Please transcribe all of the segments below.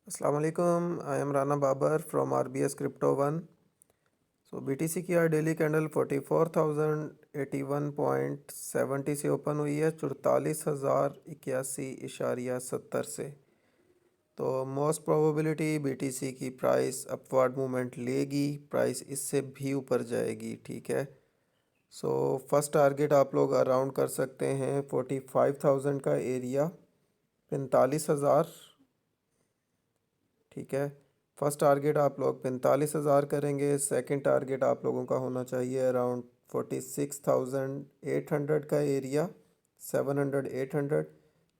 अस्सलाम वालेकुम। I am Rana Babar from RBS crypto one. So BTC की आज डेली कैंडल 44,081.70 से ओपन हुई है 44,081.70 से। तो मोस्ट प्रोबेबिलिटी BTC की प्राइस अपवर्ड मूवमेंट लेगी, प्राइस इससे भी ऊपर जाएगी। ठीक है। सो फर्स्ट टारगेट आप लोग अराउंड कर सकते हैं 45,000 का एरिया, 45,000। ठीक है। फर्स्ट टारगेट आप लोग 45,000 करेंगे। सेकंड टारगेट आप लोगों का होना चाहिए अराउंड 46,800 का एरिया, 700 800,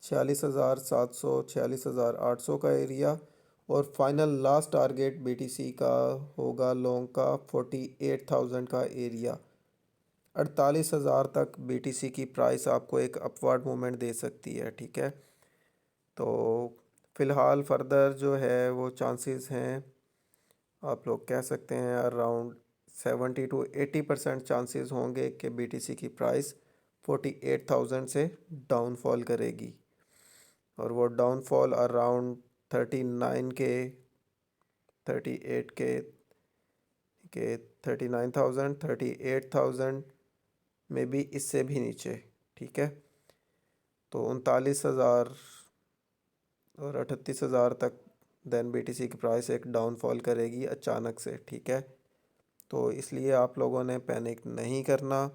46,700 46,800 का एरिया। और फाइनल लास्ट टारगेट BTC का होगा लॉन्ग का 48,000 का एरिया। 48,000 तक BTC की प्राइस आपको एक अपवर्ड मूवमेंट दे सकती है। ठीक है। तो फ़िलहाल फर्दर जो है वो चांसेस हैं, आप लोग कह सकते हैं अराउंड 70 to 80% चांसेस होंगे कि BTC की प्राइस 48,000 से डाउनफॉल करेगी। और वो डाउनफॉल अराउंड 39 के 38 के 39,000 38,000 में भी इससे भी नीचे। ठीक है। तो 39,000 और 38,000 तक देन BTC की प्राइस एक डाउनफॉल करेगी अचानक से। ठीक है। तो इसलिए आप लोगों ने पैनिक नहीं करना।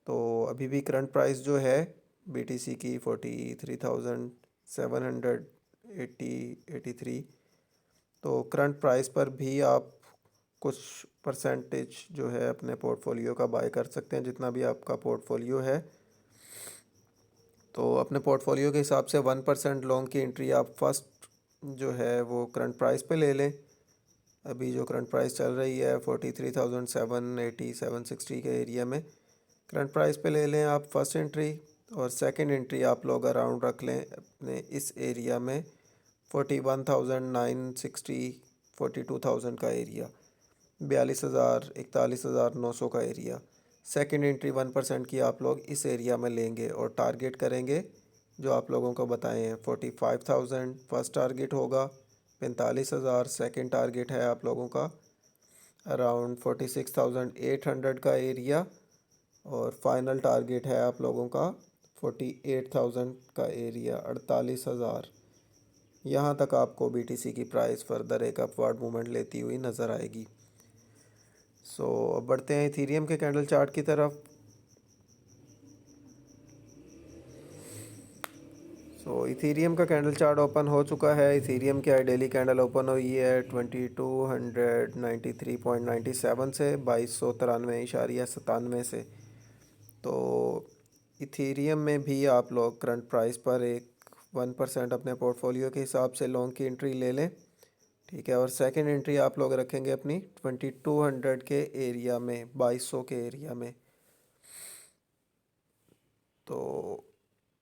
तो अभी भी करंट प्राइस जो है BTC की 43,783। तो करंट प्राइस पर भी आप कुछ परसेंटेज जो है अपने पोर्टफोलियो का बाय कर सकते हैं, जितना भी आपका पोर्टफोलियो है। तो अपने पोर्टफोलियो के हिसाब से 1% लॉन्ग की एंट्री आप फर्स्ट जो है वो करंट प्राइस पे ले लें। अभी जो करंट प्राइस चल रही है 43,780 760 के एरिया में करंट प्राइस पे ले लें आप फर्स्ट एंट्री। और सेकंड एंट्री आप लोग अराउंड रख लें अपने इस एरिया में 41,960 42,000 का एरिया, 42,000 41,900 का एरिया। सेकंड एंट्री 1% की आप लोग इस एरिया में लेंगे और टारगेट करेंगे जो आप लोगों को बताए हैं 45,000 फर्स्ट टारगेट होगा, 45,000 सेकंड टारगेट है आप लोगों का, अराउंड 46,800 का एरिया। और फाइनल टारगेट है आप लोगों का 48,000 का एरिया, 48,000। यहाँ तक आपको BTC की प्राइस फर्दर एक अपवर्ड मूवमेंट लेती हुई नज़र आएगी। अब बढ़ते हैं इथीरियम के कैंडल चार्ट की तरफ। इथीरियम का कैंडल चार्ट ओपन हो चुका है। इथीरियम की डेली कैंडल ओपन हुई है 2293.97 से 2293.97 से। तो इथीरियम में भी आप लोग करंट प्राइस पर एक 1% अपने पोर्टफोलियो के हिसाब से लॉन्ग की एंट्री ले लें। ठीक है। और सेकंड एंट्री आप लोग रखेंगे अपनी 2200 के एरिया में, 2200 के एरिया में। तो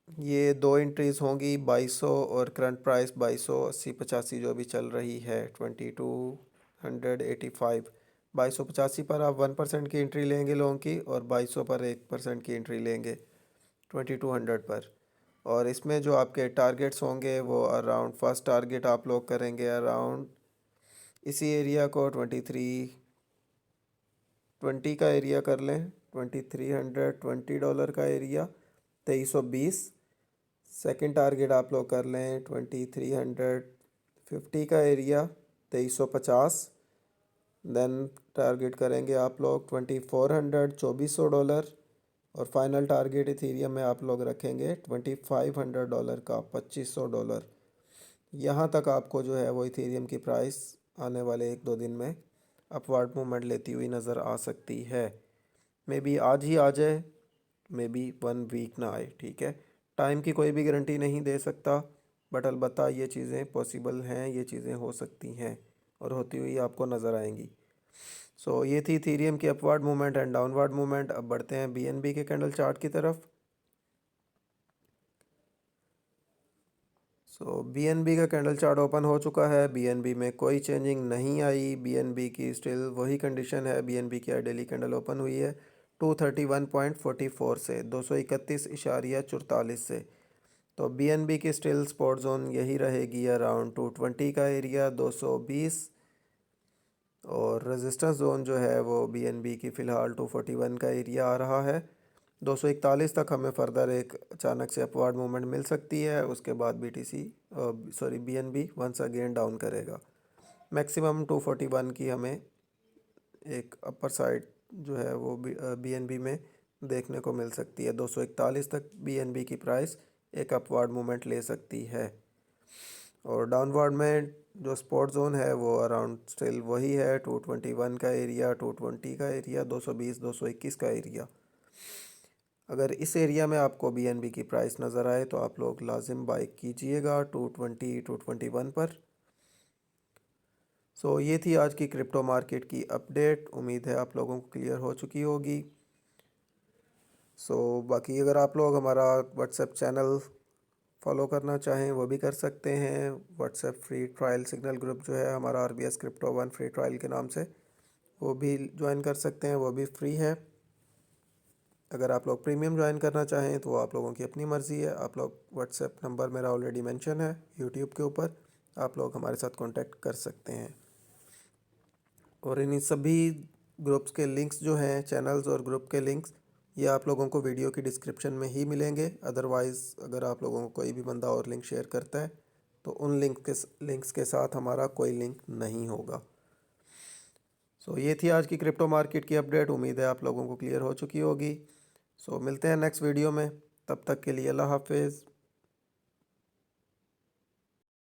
ये दो एंट्रीज़ होंगी 2200 और करंट प्राइस 2280 जो भी चल रही है 2285। 2285 पर आप 1% की एंट्री लेंगे लॉन्ग की, और 2200 पर 1% की एंट्री लेंगे 2200 पर। और इसमें जो आपके टारगेट्स होंगे वो अराउंड फर्स्ट टारगेट आप लोग करेंगे अराउंड इसी एरिया को 2320 का एरिया कर लें, $2320 का एरिया, 2320। सेकंड टारगेट आप लोग कर लें 2350 का एरिया, 2350। देन टारगेट करेंगे आप लोग 2400 $2400। और फाइनल टारगेट इथीरियम में आप लोग रखेंगे $2500 का, $2500। यहाँ तक आपको जो है वो इथीरियम की प्राइस आने वाले 1-2 दिन में अपवर्ड मूवमेंट लेती हुई नज़र आ सकती है। मे बी आज ही आ जाए, मे बी 1 वीक ना आए। ठीक है। टाइम की कोई भी गारंटी नहीं दे सकता, बट अलबत्ता ये चीज़ें पॉसिबल हैं, ये चीज़ें हो सकती हैं और होती हुई आपको नज़र आएंगी। ये थी इथीरियम की upward movement and downward movement. अब बढ़ते हैं BNB के कैंडल चार्ट की तरफ। BNB का कैंडल चार्ट ओपन हो चुका है। BNB में कोई चेंजिंग नहीं आई। BNB की स्टिल वही कंडीशन है। BNB की डेली कैंडल ओपन हुई है 231.44 से, 231.44 से। तो BNB की स्टिल सपोर्ट जोन यही रहेगी अराउंड 220 का एरिया 220, और रेजिस्टेंस जोन जो है वो BNB की फ़िलहाल 241 का एरिया आ रहा है। 241 तक हमें फर्दर एक अचानक से अपवर्ड मूवमेंट मिल सकती है, उसके बाद BNB वंस अगेन डाउन करेगा। मैक्सिमम 241 की हमें एक अपर साइड जो है वो BNB में देखने को मिल सकती है। 241 तक BNB की प्राइस एक अपवर्ड मूवमेंट ले सकती है, और डाउनवर्ड में जो स्पॉट जोन है वो अराउंड स्टिल वही है 221 का एरिया, 220 का एरिया, 220 221 का एरिया। अगर इस एरिया में आपको BNB की प्राइस नज़र आए तो आप लोग लाजिम बाई कीजिएगा 220 221 पर। सो ये थी आज की क्रिप्टो मार्केट की अपडेट। उम्मीद है आप लोगों को क्लियर हो चुकी होगी। बाकी अगर आप लोग हमारा व्हाट्सएप चैनल फॉलो करना चाहें वो भी कर सकते हैं। WhatsApp free trial signal group जो है हमारा RBS क्रिप्टो 1 फ्री ट्रायल के नाम से, वो भी ज्वाइन कर सकते हैं, वो भी फ्री है। अगर आप लोग प्रीमियम ज्वाइन करना चाहें तो वो आप लोगों की अपनी मर्ज़ी है। आप लोग व्हाट्सएप नंबर मेरा ऑलरेडी मेंशन है यूट्यूब के ऊपर, आप लोग हमारे साथ कांटेक्ट कर सकते हैं। और इन सभी ग्रुप्स के लिंक्स जो हैं, चैनल्स और ग्रुप के लिंक्स, ये आप लोगों को वीडियो की डिस्क्रिप्शन में ही मिलेंगे। अदरवाइज़ अगर आप लोगों को कोई भी बंदा और लिंक शेयर करता है तो उन लिंक्स के साथ हमारा कोई लिंक नहीं होगा। ये थी आज की क्रिप्टो मार्केट की अपडेट। उम्मीद है आप लोगों को क्लियर हो चुकी होगी। मिलते हैं नेक्स्ट वीडियो में, तब तक के लिए अल्लाह हाफिज़।